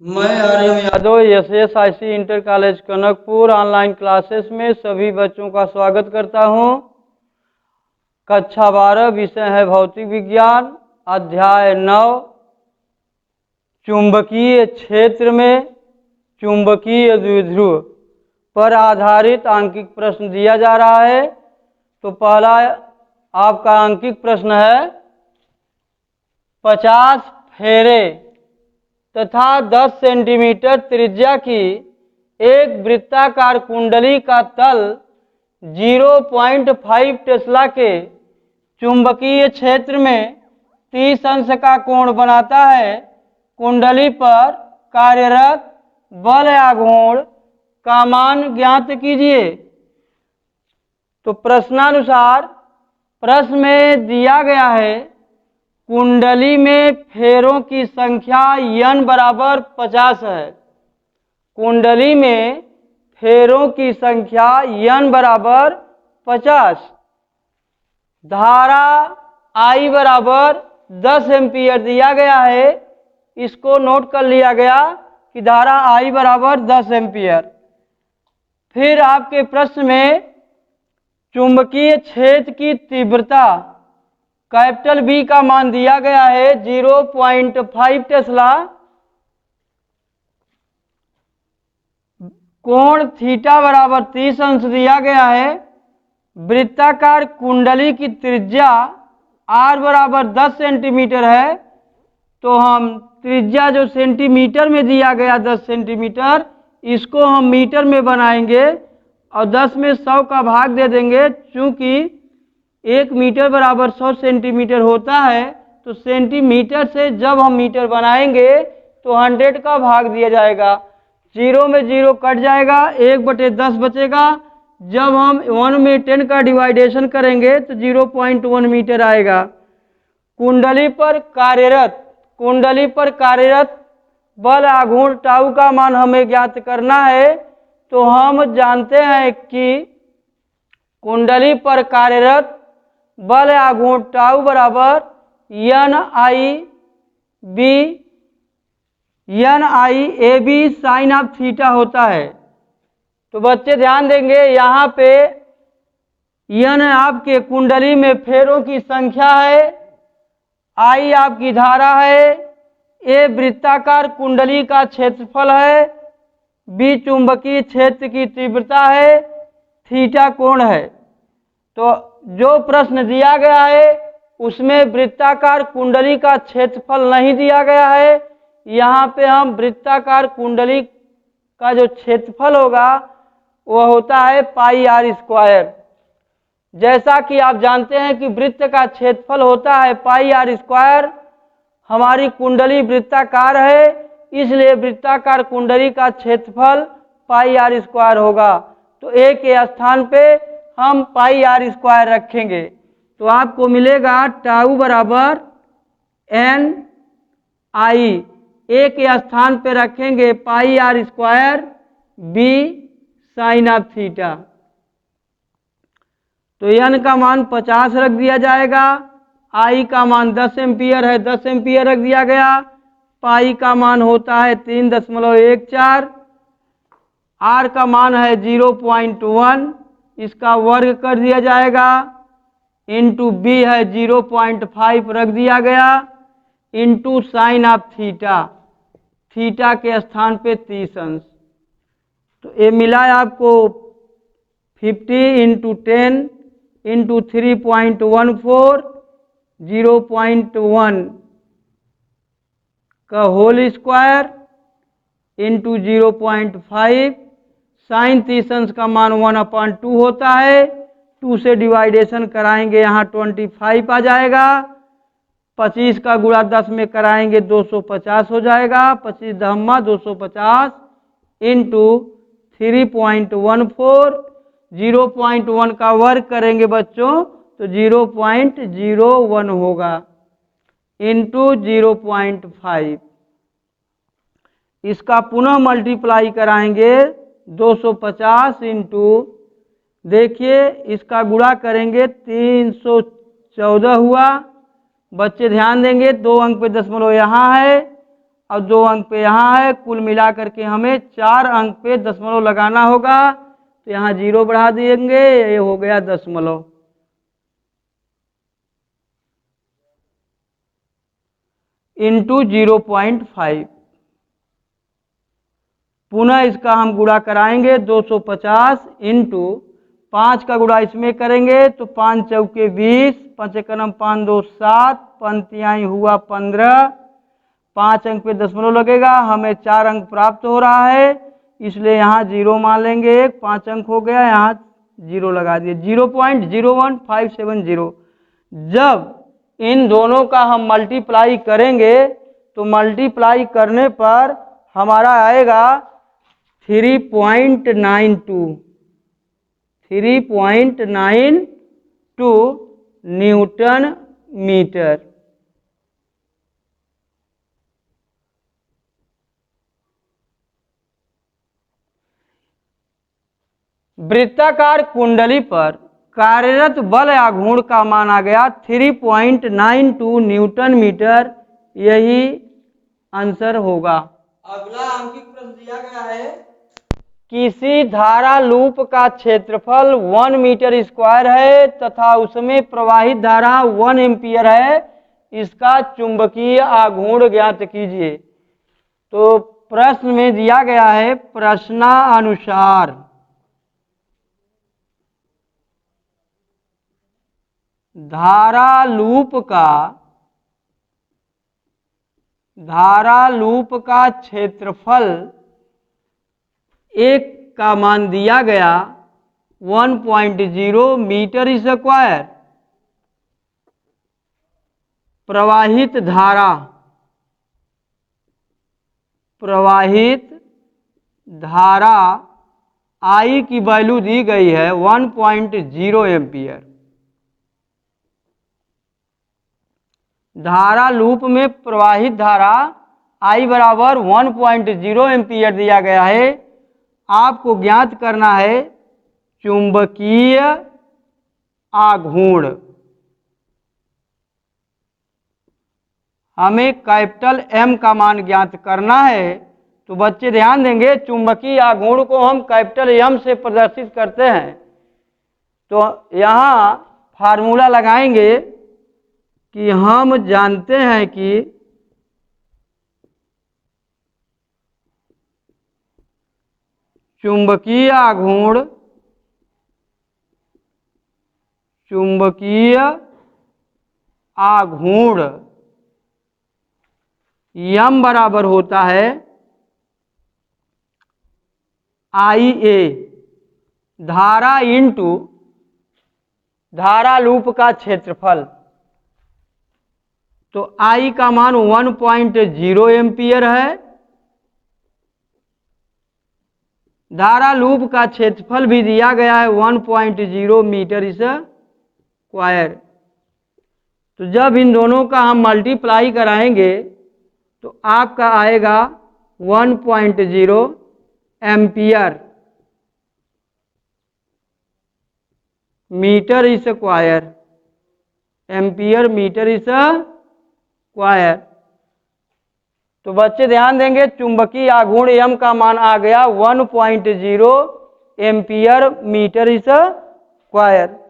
मैं Aryan Yadav SSIC inter college Kanakpur online classes में सभी बच्चों का स्वागत करता हूं। कक्षा 12 विषय है भौतिक विज्ञान, अध्याय 9 चुंबकीय क्षेत्र में चुंबकीय द्विध्रुव पर आधारित अंकित प्रश्न दिया जा रहा है। तो पहला आपका अंकित प्रश्न है 50 फेरे तथा 10 सेंटीमीटर त्रिज्या की एक वृत्ताकार कुंडली का तल 0.5 टेस्ला के चुंबकीय क्षेत्र में 30 अंश का कोण बनाता है। कुंडली पर कार्यरत बल या घूर्ण का मान ज्ञात कीजिए। तो प्रश्नानुसार प्रश्न में दिया गया है कुंडली में फेरों की संख्या n बराबर 50 है। कुंडली में फेरों की संख्या n बराबर 50। धारा I बराबर 10 एम्पियर दिया गया है। इसको नोट कर लिया गया कि धारा I बराबर 10 एम्पियर। फिर आपके प्रश्न में चुंबकीय क्षेत्र की तीव्रता कैपिटल B का मान दिया गया है 0.5 टेस्ला। कोण थीटा बराबर 30 अंश दिया गया है। वृत्ताकार कुंडली की त्रिज्या R बराबर 10 सेंटीमीटर है। तो हम त्रिज्या जो सेंटीमीटर में दिया गया 10 सेंटीमीटर, इसको हम मीटर में बनाएंगे और 10 में 100 का भाग दे देंगे। चूंकि 1 मीटर बराबर 100 सेंटीमीटर होता है, तो सेंटीमीटर से जब हम मीटर बनाएंगे तो 100 का भाग दिया जाएगा। 0 में 0 कट जाएगा, 1/10 बचेगा। जब हम 1 में 10 का डिवाइडेशन करेंगे तो 0.1 मीटर आएगा। कुंडली पर कार्यरत बल या घूर्ण टाउ का मान हमें ज्ञात करना है। तो हम जानते हैं कि कुंडली पर कार्यरत बल या घूर्ण टाउ बराबर NIAB साइन ऑफ थीटा होता है। तो बच्चे ध्यान देंगे, यहाँ पे N आपके कुंडली में फेरों की संख्या है, I आपकी धारा है, A वृत्ताकार कुंडली का क्षेत्रफल है, B चुंबकीय क्षेत्र की तीव्रता है, थीटा कोण है। तो जो प्रश्न दिया गया है उसमें वृत्ताकार कुंडली का क्षेत्रफल नहीं दिया गया है। यहाँ पे हम वृत्ताकार कुंडली का जो क्षेत्रफल होगा वह होता है पाई आर स्क्वायर। जैसा कि आप जानते हैं कि वृत्त का क्षेत्रफल होता है पाई आर स्क्वायर। हमारी कुंडली वृत्ताकार है, इसलिए वृत्ताकार कुंडली का क्षेत्रफल पाई आर स्क्वायर होगा। तो A के स्थान पे हम पाई आर स्क्वायर रखेंगे। तो आपको मिलेगा टाउ बराबर NI। A के स्थान पे रखेंगे pi R square B sine of theta. तो N का मान 50 रख दिया जाएगा, I का मान 10 एम्पियर है, 10 एम्पियर रख दिया गया। पाई का मान होता है 3.14, R का मान है 0.1, इसका वर्ग कर दिया जाएगा, इंटू B है 0.5 रख दिया गया, into sine of theta, theta के स्थान पे 30 अंश। तो ये मिला है आपको 50 इंटू 10 इंटू 3.14, 0.1 का होल स्क्वायर इंटू 0.5। साइन 30 अंश का मान 1/2 होता है। 2 से डिवाइडेशन कराएंगे, यहाँ 25 आ जाएगा। 25 का गुणा 10 में कराएंगे 250 हो जाएगा। 25 दहम्मा 250 इंटू 3.14, 0.1 का वर्ग करेंगे बच्चों तो 0.01 होगा, इंटू 0.5। इसका पुनः मल्टीप्लाई कराएंगे 250 इंटू, देखिए इसका गुणा करेंगे 314 हुआ। बच्चे ध्यान देंगे, 2 अंक पे दशमलव यहाँ है और 2 अंक पे यहाँ है, कुल मिला करके हमें 4 अंक पे दशमलव लगाना होगा। तो यहाँ 0 बढ़ा देंगे, ये हो गया दशमलव। इंटू 0.5। पुनः इसका हम गुणा कराएंगे, 250 इंटू 5 का गुणा इसमें करेंगे तो 5 चौके 20, 5 एकम 5 2 7, 5 तिहाई हुआ 15, 5 अंक पे दशमलव लगेगा, हमें 4 अंक प्राप्त हो रहा है, इसलिए यहाँ 0 मान लेंगे। 5 अंक हो गया, यहाँ 0 लगा दिए, 0.01570। जब इन दोनों का हम मल्टीप्लाई करेंगे तो मल्टीप्लाई करने पर हमारा आएगा 3.92 न्यूटन मीटर। वृत्ताकार कुंडली पर कार्यरत बल या घूर्ण का माना गया 3.92 न्यूटन मीटर, यही आंसर होगा। अगला अंकित प्रश्न दिया गया है, किसी धारा लूप का क्षेत्रफल 1 मीटर स्क्वायर है तथा उसमें प्रवाहित धारा 1 एम्पियर है, इसका चुंबकीय आघूर्ण ज्ञात कीजिए। तो प्रश्न में दिया गया है प्रश्नानुसार धारा लूप का क्षेत्रफल एक का मान दिया गया 1.0 मीटर स्क्वायर। प्रवाहित धारा I की वैल्यू दी गई है 1.0 एम्पियर। धारा लूप में प्रवाहित धारा I बराबर 1.0 एम्पियर दिया गया है। आपको ज्ञात करना है चुंबकीय आघूर्ण। हमें कैपिटल M का मान ज्ञात करना है। तो बच्चे ध्यान देंगे, चुंबकीय आघूर्ण को हम कैपिटल M से प्रदर्शित करते हैं। तो यहाँ फार्मूला लगाएंगे कि हम जानते हैं कि चुंबकीय आघूर्ण M बराबर होता है IA धारा इंटू धारा लूप का क्षेत्रफल। तो I का मान 1.0 एम्पियर है, धारा लूप का क्षेत्रफल भी दिया गया है 1.0 मीटर स्क्वायर। तो जब इन दोनों का हम मल्टीप्लाई कराएंगे तो आपका आएगा 1.0 ampere metre square, ampere metre square. तो बच्चे ध्यान देंगे, चुंबकीय आघूर्ण M का मान आ गया 1.0 एम्पियर मीटर स्क्वायर।